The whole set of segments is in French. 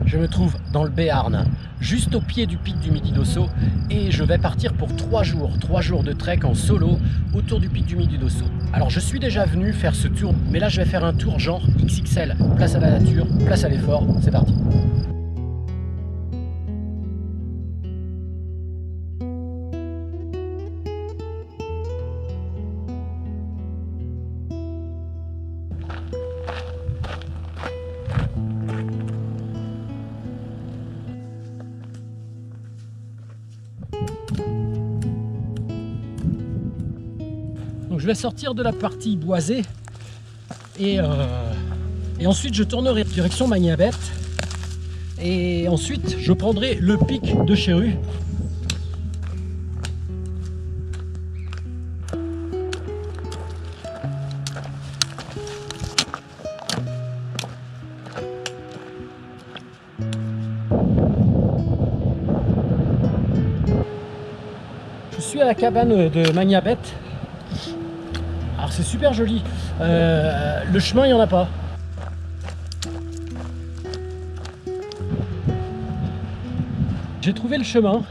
Je me trouve dans le Béarn, juste au pied du pic du Midi d'Ossau, et je vais partir pour 3 jours de trek en solo autour du pic du Midi d'Ossau. Alors je suis déjà venu faire ce tour, mais là je vais faire un tour genre XXL, place à la nature, place à l'effort, c'est parti. Donc je vais sortir de la partie boisée et ensuite je tournerai direction Magnabet et ensuite je prendrai le pic de Chéru. Je suis à la cabane de Magnabet. Alors c'est super joli, le chemin il n'y en a pas. J'ai trouvé le chemin.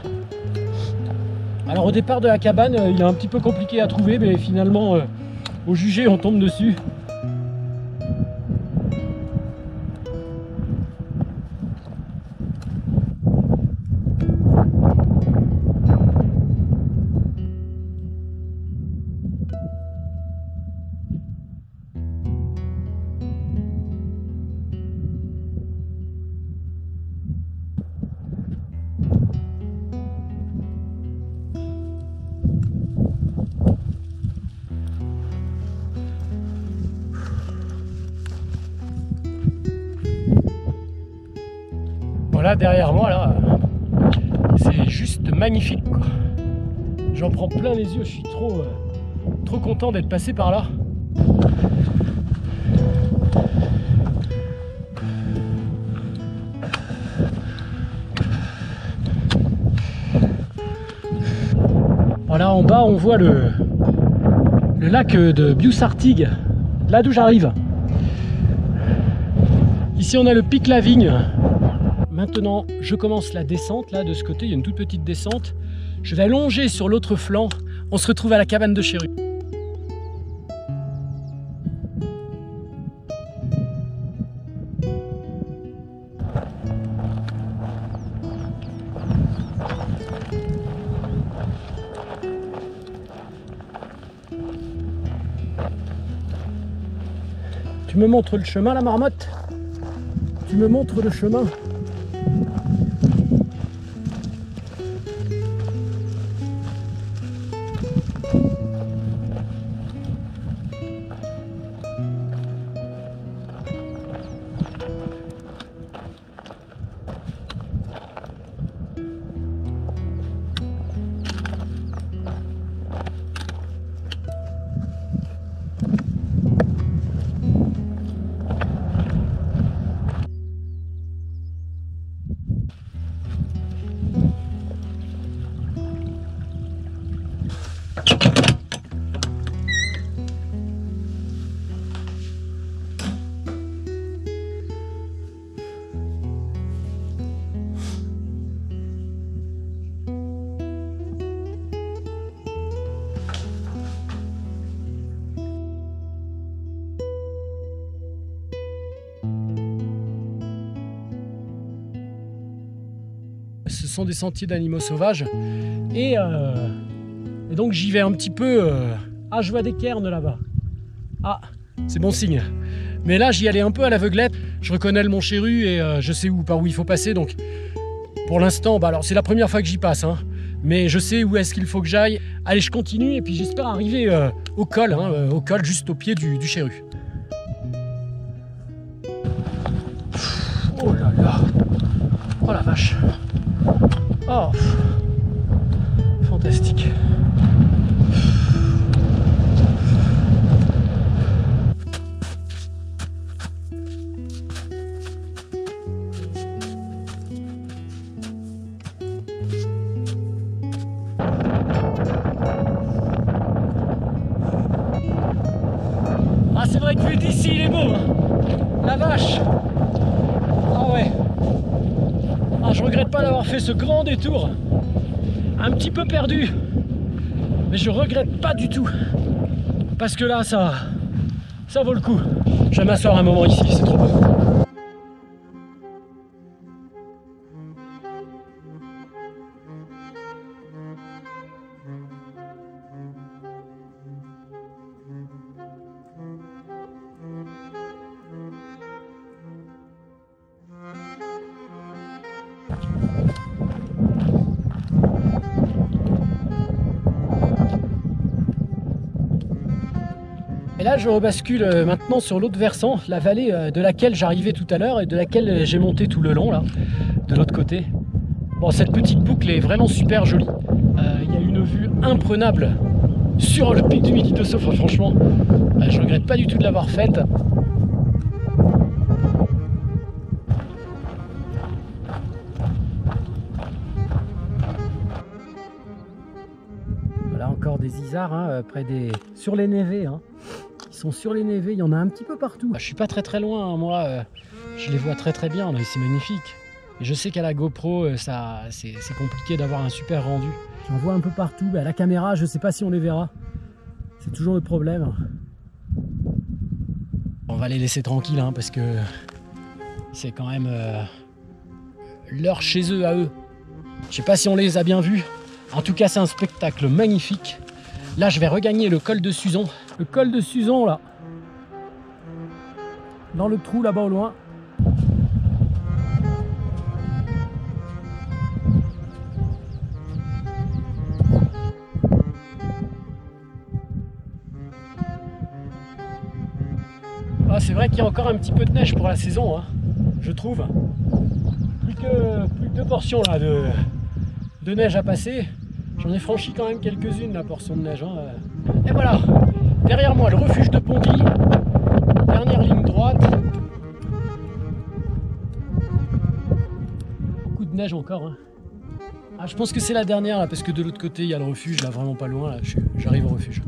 Alors au départ de la cabane il est un petit peu compliqué à trouver, mais finalement au jugé on tombe dessus. Là derrière moi là, c'est juste magnifique quoi. J'en prends plein les yeux, je suis trop content d'être passé par là. Voilà en bas on voit le lac de Bioussartigues, là d'où j'arrive. Ici on a le pic Lavigne. Maintenant, je commence la descente, là, de ce côté, il y a une toute petite descente. Je vais longer sur l'autre flanc. On se retrouve à la cabane de Chéru. Tu me montres le chemin, la marmotte? Tu me montres le chemin? Ce sont des sentiers d'animaux sauvages et donc j'y vais un petit peu. Ah, je vois des cairns là-bas. Ah, c'est bon signe. Mais là, j'y allais un peu à l'aveuglette. Je reconnais le Mont Chéru et je sais par où il faut passer. Donc, pour l'instant, alors c'est la première fois que j'y passe, hein, mais je sais où est-ce qu'il faut que j'aille. Allez, je continue et puis j'espère arriver au col, au col juste au pied du Chéru. Oh là là. Oh la vache. Oh, fantastique. Ah, c'est vrai que Vu d'ici, il est beau, hein. La vache. Ah ouais. Ah, je regrette pas d'avoir fait ce grand détour. Un petit peu perdu. Mais je regrette pas du tout. Parce que là, ça vaut le coup. Je vais m'asseoir un moment ici, c'est trop beau. Et là je rebascule maintenant sur l'autre versant, la vallée de laquelle j'arrivais tout à l'heure et de laquelle j'ai monté tout le long là, de l'autre côté. Bon, cette petite boucle est vraiment super jolie. Il y a une vue imprenable sur le pic du Midi d'Osso, franchement. Je regrette pas du tout de l'avoir faite. Voilà encore des isards hein, près des... sur les névés. Hein. Ils sont sur les névés, il y en a un petit peu partout. Je suis pas très loin, hein, moi je les vois très bien, mais c'est magnifique. Et je sais qu'à la GoPro, c'est compliqué d'avoir un super rendu. J'en vois un peu partout, à la caméra, je sais pas si on les verra. C'est toujours le problème. On va les laisser tranquilles, hein, parce que c'est quand même l'heure chez eux à eux. Je sais pas si on les a bien vus. En tout cas, c'est un spectacle magnifique. Là, je vais regagner le col de Suzon. Le col de Suzon, là. Dans le trou, là-bas au loin. Ah, c'est vrai qu'il y a encore un petit peu de neige pour la saison, hein, je trouve. Plus que 2 portions là, de neige à passer. J'en ai franchi quand même quelques-unes, la portion de neige. Hein. Et voilà, derrière moi, le refuge de Pomby. Dernière ligne droite. Beaucoup de neige encore. Hein. Ah, je pense que c'est la dernière, là, parce que de l'autre côté, il y a le refuge, là, vraiment pas loin. J'arrive au refuge.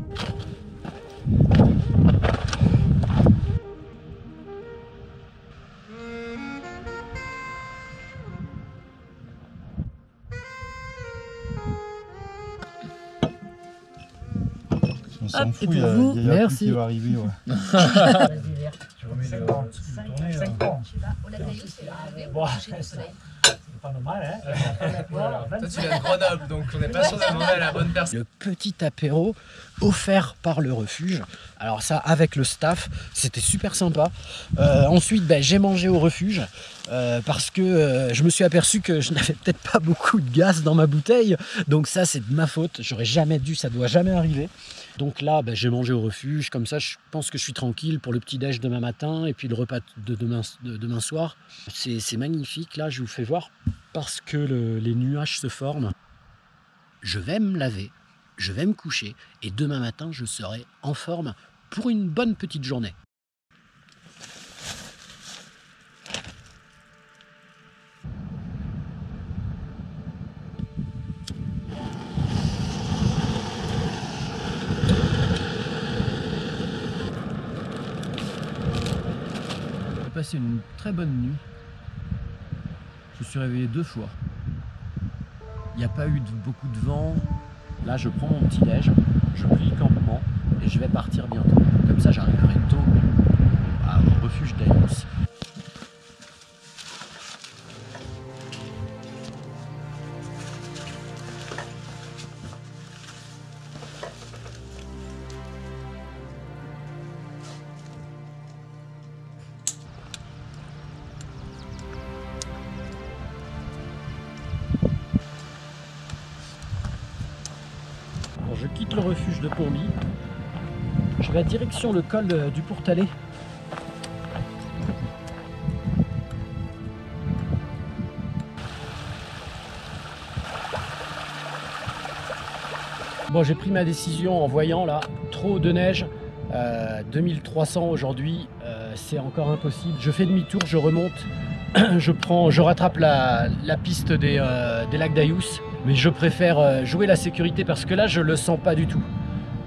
On s'en fout, et pour vous, il y a merci. qui va arriver. Ouais. Je remets 5 ans. 5 ans. Bon, c'est pas normal, hein. Toi, tu viens de Grenoble, donc on n'est pas sûr de demander à la bonne personne. Le petit apéro offert par le refuge. Alors ça, avec le staff, c'était super sympa. Ensuite, j'ai mangé au refuge parce que je me suis aperçu que je n'avais peut-être pas beaucoup de gaz dans ma bouteille. Donc ça, c'est de ma faute. J'aurais jamais dû, ça doit jamais arriver. Donc là, j'ai mangé au refuge. Comme ça, je pense que je suis tranquille pour le petit-déj demain matin et puis le repas de demain soir. C'est magnifique. Là, je vous fais voir parce que les nuages se forment. Je vais me laver, je vais me coucher et demain matin, je serai en forme pour une bonne petite journée. J'ai passé une très bonne nuit. Je me suis réveillé 2 fois. Il n'y a pas eu beaucoup de vent. Là, je prends mon petit déj, je plie le campement et je vais partir bientôt. Comme ça, j'arriverai tôt au refuge d'Ayous. Je quitte le refuge de Pomby. Je vais direction le col du Pourtalais. Bon, j'ai pris ma décision en voyant là trop de neige. 2300 aujourd'hui, c'est encore impossible. Je fais demi-tour, je remonte, je rattrape la piste des lacs d'Ayous. Mais je préfère jouer la sécurité parce que là je le sens pas du tout.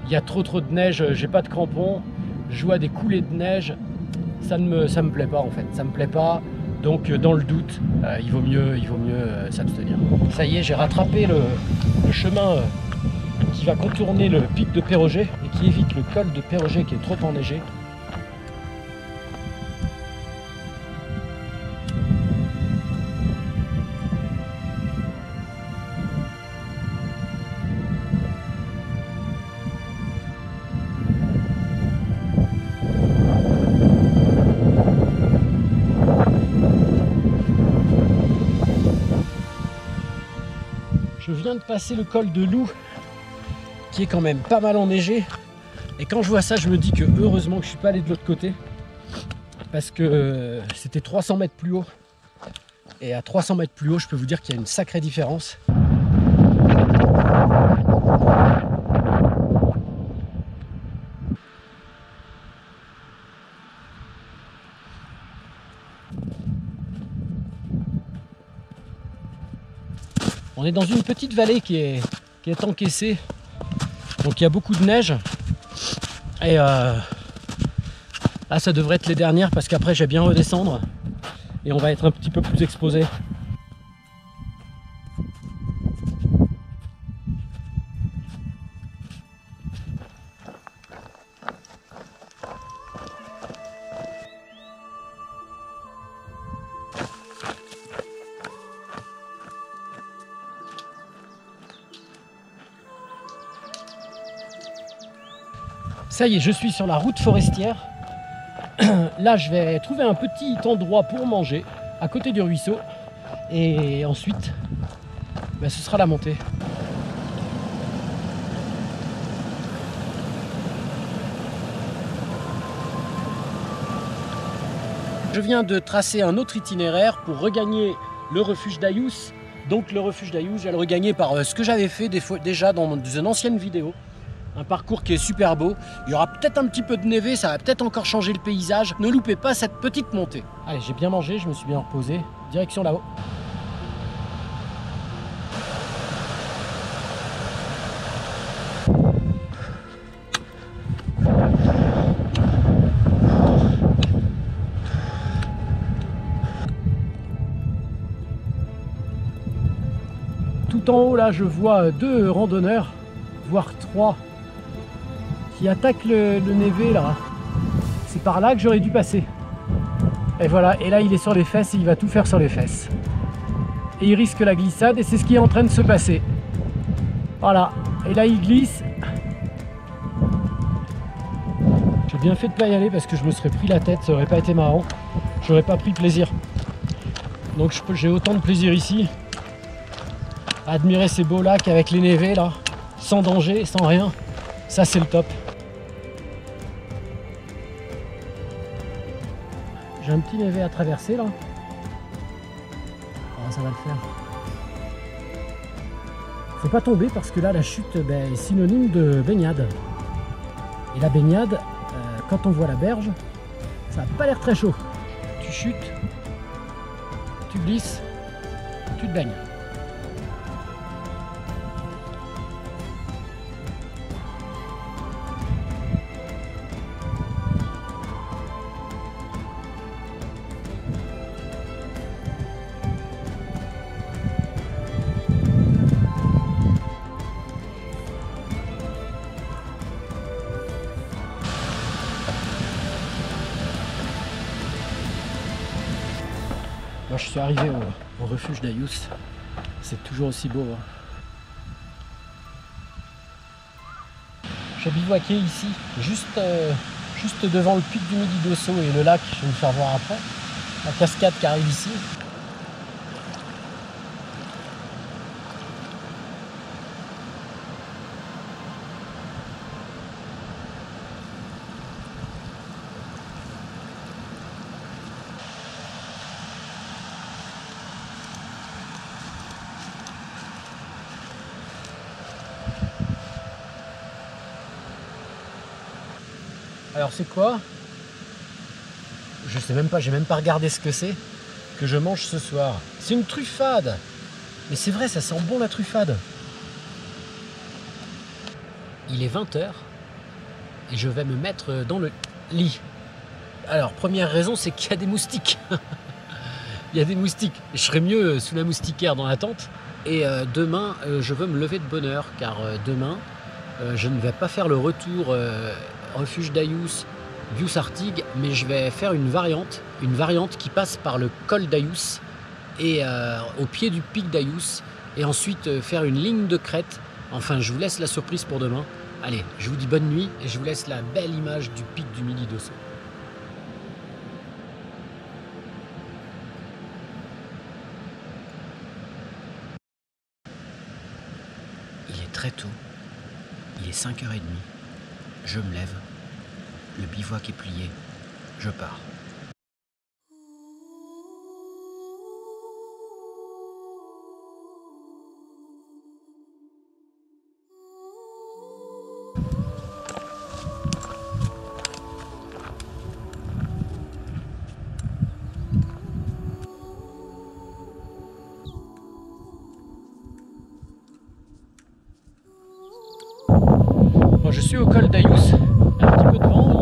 Il y a trop de neige, j'ai pas de crampons. je vois des coulées de neige, ça me plaît pas en fait, ça me plaît pas. Donc dans le doute, il vaut mieux s'abstenir. Ça y est, j'ai rattrapé le chemin qui va contourner le pic de Perroget et qui évite le col de Perroget qui est trop enneigé. Je viens de passer le col de Loup qui est quand même pas mal enneigé, et quand je vois ça je me dis que heureusement que je suis pas allé de l'autre côté parce que c'était 300 mètres plus haut, et à 300 mètres plus haut je peux vous dire qu'il y a une sacrée différence. On est dans une petite vallée qui est encaissée, donc il y a beaucoup de neige, et là ça devrait être les dernières parce qu'après je vais bien redescendre et on va être un petit peu plus exposé. Ça y est, je suis sur la route forestière. Là, je vais trouver un petit endroit pour manger, à côté du ruisseau. Et ensuite, ce sera la montée. Je viens de tracer un autre itinéraire pour regagner le refuge d'Ayouz. Donc le refuge d'Ayouz, je vais le regagner par ce que j'avais fait déjà dans une ancienne vidéo. Un parcours qui est super beau. Il y aura peut-être un petit peu de névé, ça va peut-être encore changer le paysage. Ne loupez pas cette petite montée. Allez, j'ai bien mangé, je me suis bien reposé. Direction là-haut. Tout en haut, là, je vois 2 randonneurs, voire 3. Qui attaque le névé là. C'est par là que j'aurais dû passer. Et voilà, et là il est sur les fesses et il va tout faire sur les fesses. Et il risque la glissade et c'est ce qui est en train de se passer. Voilà, et là il glisse. J'ai bien fait de pas y aller parce que je me serais pris la tête, ça aurait pas été marrant. J'aurais pas pris plaisir. Donc j'ai autant de plaisir ici à admirer ces beaux lacs avec les névés là, sans danger, sans rien. Ça c'est le top. J'ai un petit névé à traverser là. Oh, ça va le faire. Faut pas tomber parce que là la chute est synonyme de baignade. Et la baignade, quand on voit la berge, ça n'a pas l'air très chaud. Tu chutes, tu glisses, tu te baignes. Moi je suis arrivé au refuge d'Ayouz, c'est toujours aussi beau. Hein. J'ai bivouaqué ici, juste devant le pic du Midi d'Ossau et le lac, je vais vous faire voir après, la cascade qui arrive ici. Alors c'est quoi? Je sais même pas, j'ai même pas regardé ce que c'est que je mange ce soir. C'est une truffade. Mais c'est vrai, ça sent bon la truffade. Il est 20 h et je vais me mettre dans le lit. Alors, première raison, c'est qu'il y a des moustiques. Il y a des moustiques. Je serais mieux sous la moustiquaire dans la tente. Et demain, je veux me lever de bonne heure, car demain, je ne vais pas faire le retour refuge d'Ayous, Vius-Artigue, mais je vais faire une variante qui passe par le col d'Ayous et au pied du pic d'Ayous, et ensuite faire une ligne de crête. Enfin, je vous laisse la surprise pour demain. Allez, je vous dis bonne nuit et je vous laisse la belle image du pic du Midi d'Ossau. Il est très tôt, il est 5h30, je me lève, le bivouac est plié, je pars. Je suis au col d'Ayous, il y a un petit peu de vent,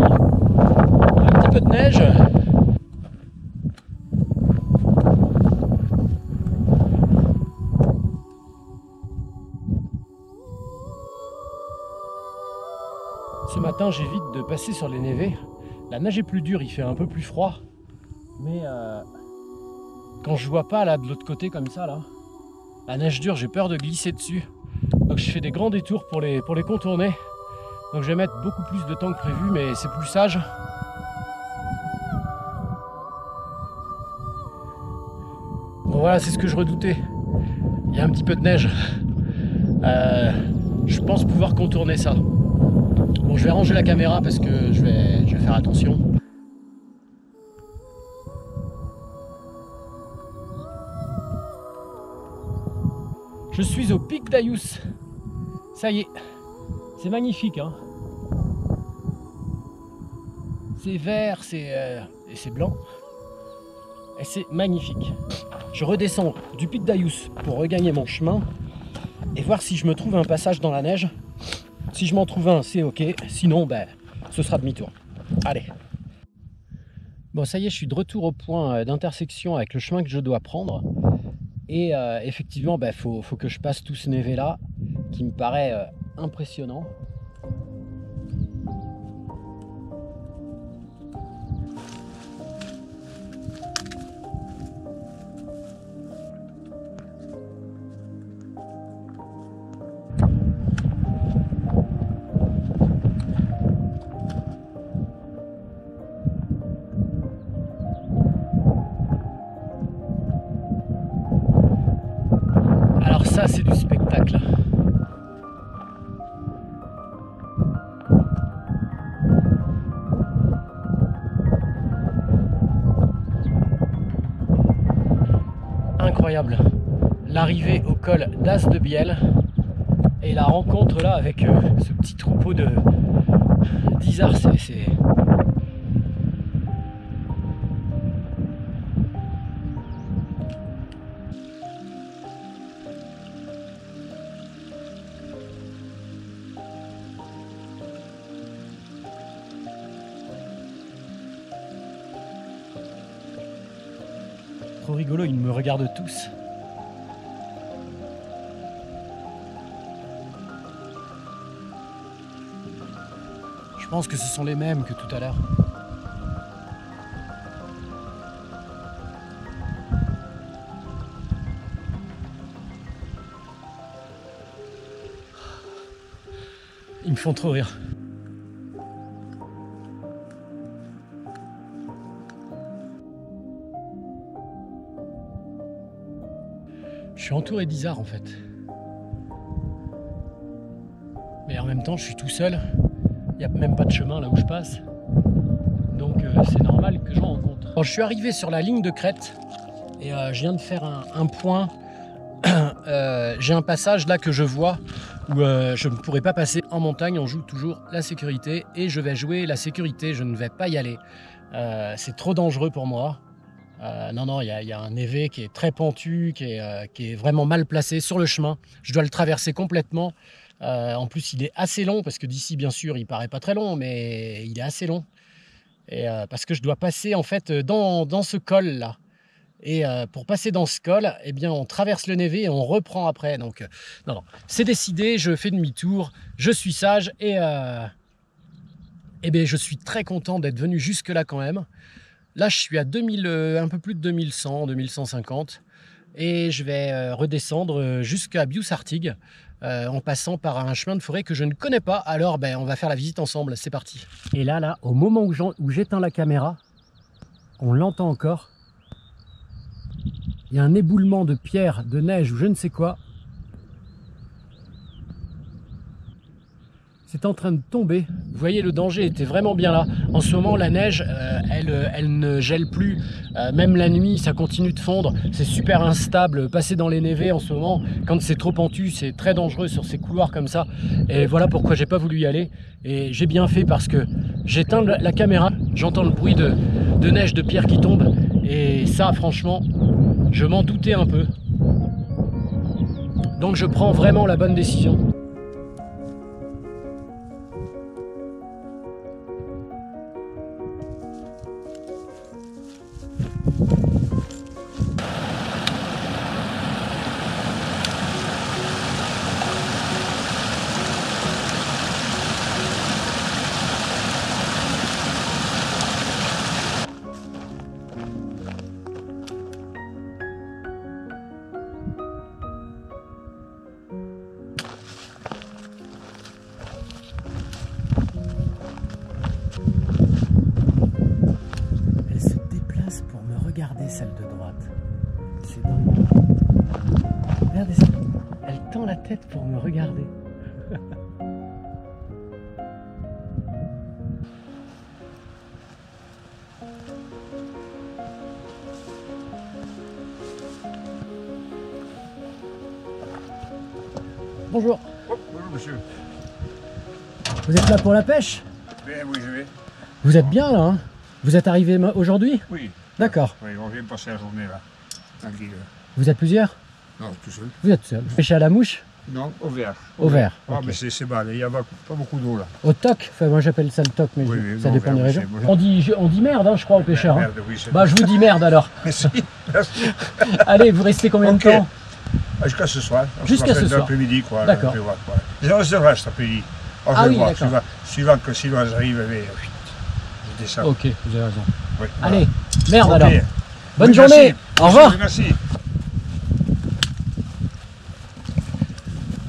il y a un petit peu de neige. Ce matin, j'évite de passer sur les névés. La neige est plus dure, il fait un peu plus froid. Mais quand je vois pas là de l'autre côté comme ça, là, la neige dure, j'ai peur de glisser dessus. Donc je fais des grands détours pour les contourner. Donc je vais mettre beaucoup plus de temps que prévu, mais c'est plus sage. Bon voilà, c'est ce que je redoutais. Il y a un petit peu de neige. Je pense pouvoir contourner ça. Bon, je vais ranger la caméra parce que je vais faire attention. Je suis au pic d'Ayous. Ça y est. C'est magnifique, hein. C'est vert, et c'est blanc. Et c'est magnifique. Je redescends du pic d'Ayous pour regagner mon chemin et voir si je me trouve un passage dans la neige. Si je m'en trouve un, c'est ok. Sinon, ben, ce sera demi-tour. Allez. Bon, ça y est, je suis de retour au point d'intersection avec le chemin que je dois prendre. Et effectivement, ben, faut que je passe tout ce névé là qui me paraît impressionnant. Alors ça, c'est du spectacle. Incroyable. L'arrivée au col d'As de Bielle et la rencontre là avec ce petit troupeau d'isards, c'est... trop rigolo, ils me regardent tous. Je pense que ce sont les mêmes que tout à l'heure. Ils me font trop rire. Je suis entouré d'isards en fait. Mais en même temps, je suis tout seul. Il n'y a même pas de chemin là où je passe. Donc c'est normal que j'en rencontre. Bon, je suis arrivé sur la ligne de crête et je viens de faire un point. J'ai un passage là que je vois où je ne pourrai pas passer en montagne. On joue toujours la sécurité et je vais jouer la sécurité. Je ne vais pas y aller. C'est trop dangereux pour moi. Non, il y a un névé qui est très pentu, qui est vraiment mal placé sur le chemin. Je dois le traverser complètement. En plus, il est assez long, parce que d'ici, bien sûr, il paraît pas très long, mais il est assez long. Et, parce que je dois passer en fait dans ce col là. Et pour passer dans ce col, eh bien, on traverse le névé et on reprend après. Donc, non, c'est décidé, je fais demi-tour, je suis sage et bien, je suis très content d'être venu jusque-là quand même. Là, je suis à 2000, un peu plus de 2100, 2150 et je vais redescendre jusqu'à Bius-Artigues en passant par un chemin de forêt que je ne connais pas. Alors, ben, on va faire la visite ensemble, c'est parti. Et là, au moment où j'éteins la caméra, on l'entend encore. Il y a un éboulement de pierre, de neige ou je ne sais quoi. C'est en train de tomber. Vous voyez, le danger était vraiment bien là. En ce moment, la neige, elle ne gèle plus. Même la nuit, ça continue de fondre. C'est super instable. Passer dans les névés en ce moment, quand c'est trop pentu, c'est très dangereux sur ces couloirs comme ça. Et voilà pourquoi j'ai pas voulu y aller. Et j'ai bien fait parce que j'éteins la caméra. J'entends le bruit de neige, de pierre qui tombe. Et ça, franchement, je m'en doutais un peu. Donc je prends vraiment la bonne décision. Regardez celle de droite, c'est dingue. Regardez ça, elle tend la tête pour me regarder. Bonjour. Oh, bonjour monsieur. Vous êtes là pour la pêche? Oui, je vais. Vous êtes bien là, hein? Vous êtes arrivé aujourd'hui? Oui. D'accord. Oui, on vient passer la journée là. Tranquille. Vous êtes plusieurs? Non, tout seul. Vous êtes seul. Vous pêchez à la mouche? Non, au vert. Au vert. Ah, Okay. mais c'est mal, il n'y a pas beaucoup d'eau là. Au toc? Enfin, moi j'appelle ça le toc, mais Oui, ça non, dépend des vert, régions. oui, On dit merde, hein, je crois, aux pêcheurs. Merde, Hein. oui, c'est Bah, je vous dis merde alors. Merci. Merci. Allez, vous restez combien de temps? Jusqu'à ce soir. Jusqu'à ce soir. L'après-midi, quoi. D'accord. Je resterai cet après-midi. Ah oui, d'accord. Suivant que Sylvain arrive, je descends. Ok, vous avez raison. Oui, allez, merde okay. alors. Bonne oui, journée. Merci. Au revoir. Merci.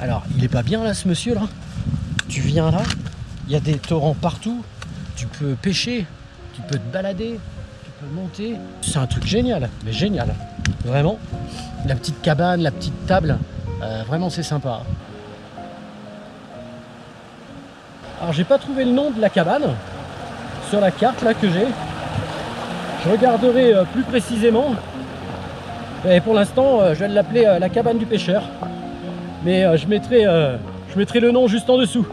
Alors, il est pas bien là ce monsieur là. Tu viens là, il y a des torrents partout, tu peux pêcher, tu peux te balader, tu peux monter. C'est un truc génial, mais génial. Vraiment. La petite cabane, la petite table, vraiment c'est sympa. Alors j'ai pas trouvé le nom de la cabane sur la carte là que j'ai. Je regarderai plus précisément. Et pour l'instant, je vais l'appeler la cabane du pêcheur. Mais je mettrai le nom juste en dessous.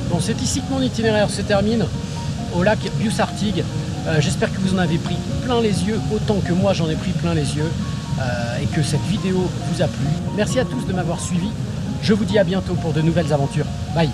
Bon, c'est ici que mon itinéraire se termine, au lac Bius-Artigues. J'espère que vous en avez pris plein les yeux, autant que moi j'en ai pris plein les yeux, et que cette vidéo vous a plu. Merci à tous de m'avoir suivi. Je vous dis à bientôt pour de nouvelles aventures. Bye!